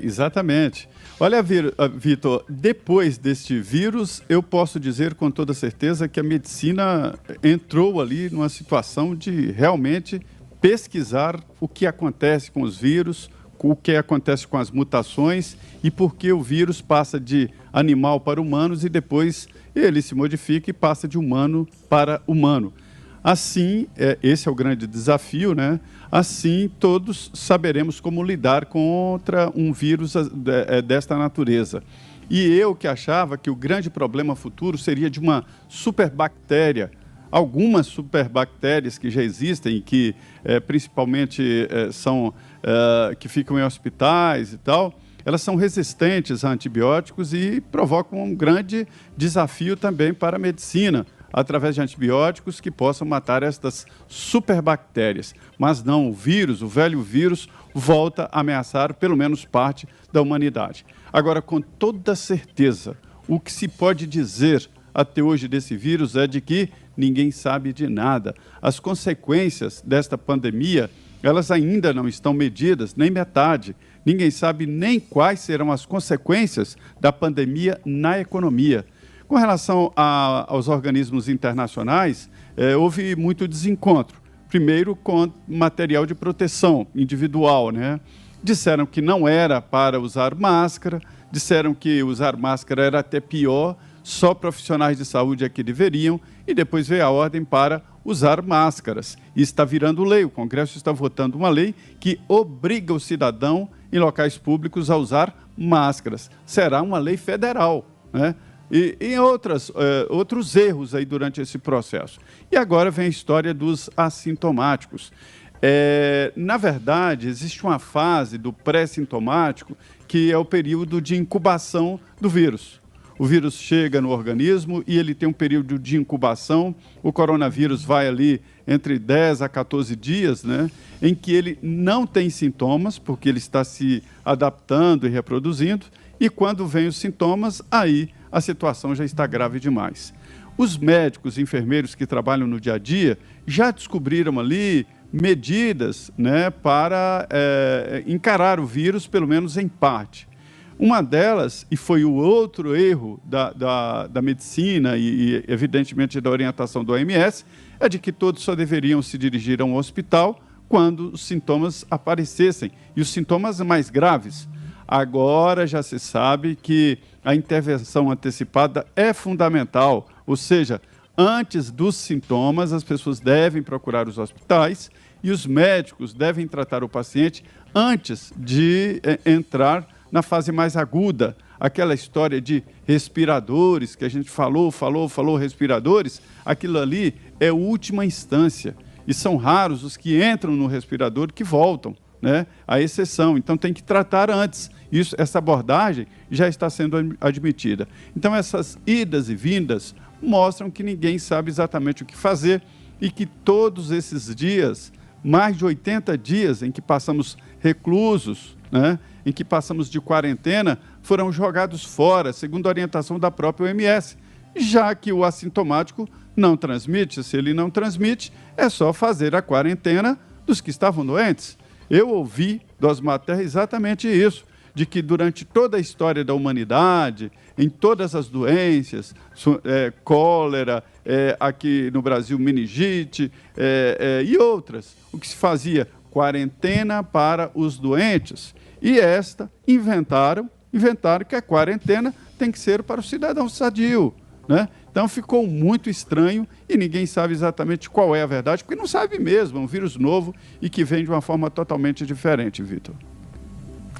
Exatamente. Olha, Vitor, depois deste vírus, eu posso dizer com toda certeza que a medicina entrou ali numa situação de realmente pesquisar o que acontece com os vírus, o que acontece com as mutações e por que o vírus passa de animal para humanos e depois ele se modifica e passa de humano para humano. Assim, esse é o grande desafio, né? Assim, todos saberemos como lidar contra um vírus desta natureza. E eu que achava que o grande problema futuro seria de uma superbactéria, algumas superbactérias que já existem, que principalmente que ficam em hospitais e tal, elas são resistentes a antibióticos e provocam um grande desafio também para a medicina, através de antibióticos que possam matar estas superbactérias. Mas não, o vírus, o velho vírus, volta a ameaçar pelo menos parte da humanidade. Agora, com toda certeza, o que se pode dizer até hoje desse vírus é de que ninguém sabe de nada. As consequências desta pandemia, elas ainda não estão medidas, nem metade. Ninguém sabe nem quais serão as consequências da pandemia na economia. Com relação aos organismos internacionais, houve muito desencontro. Primeiro, com material de proteção individual, né? Disseram que não era para usar máscara, disseram que usar máscara era até pior, só profissionais de saúde é que deveriam, e depois veio a ordem para usar máscaras. E está virando lei, o Congresso está votando uma lei que obriga o cidadão em locais públicos a usar máscaras. Será uma lei federal, né? E outros erros aí durante esse processo. E agora vem a história dos assintomáticos. Na verdade, existe uma fase do pré-sintomático que é o período de incubação do vírus. O vírus chega no organismo e ele tem um período de incubação. O coronavírus vai ali entre 10 a 14 dias, né, em que ele não tem sintomas, porque ele está se adaptando e reproduzindo. E quando vem os sintomas, aí a situação já está grave demais. Os médicos e enfermeiros que trabalham no dia a dia já descobriram ali medidas, né, para encarar o vírus, pelo menos em parte. Uma delas, e foi o outro erro da medicina e, evidentemente, da orientação do OMS, é de que todos só deveriam se dirigir a um hospital quando os sintomas aparecessem, e os sintomas mais graves. Agora já se sabe que a intervenção antecipada é fundamental, ou seja, antes dos sintomas, as pessoas devem procurar os hospitais e os médicos devem tratar o paciente antes de entrar na fase mais aguda. Aquela história de respiradores, que a gente falou, respiradores, aquilo ali é a última instância. E são raros os que entram no respirador que voltam, né? A exceção. Então, tem que tratar antes. Essa abordagem já está sendo admitida. Então, essas idas e vindas mostram que ninguém sabe exatamente o que fazer e que todos esses dias, mais de 80 dias em que passamos reclusos, né, em que passamos de quarentena, foram jogados fora, segundo a orientação da própria OMS, já que o assintomático não transmite. Se ele não transmite, é só fazer a quarentena dos que estavam doentes. Eu ouvi do Osmar Terra exatamente isso, de que durante toda a história da humanidade, em todas as doenças, cólera, aqui no Brasil, meningite e outras, o que se fazia? Quarentena para os doentes. E inventaram que a quarentena tem que ser para o cidadão sadio, né? Então ficou muito estranho e ninguém sabe exatamente qual é a verdade, porque não sabe mesmo, é um vírus novo e que vem de uma forma totalmente diferente, Vitor.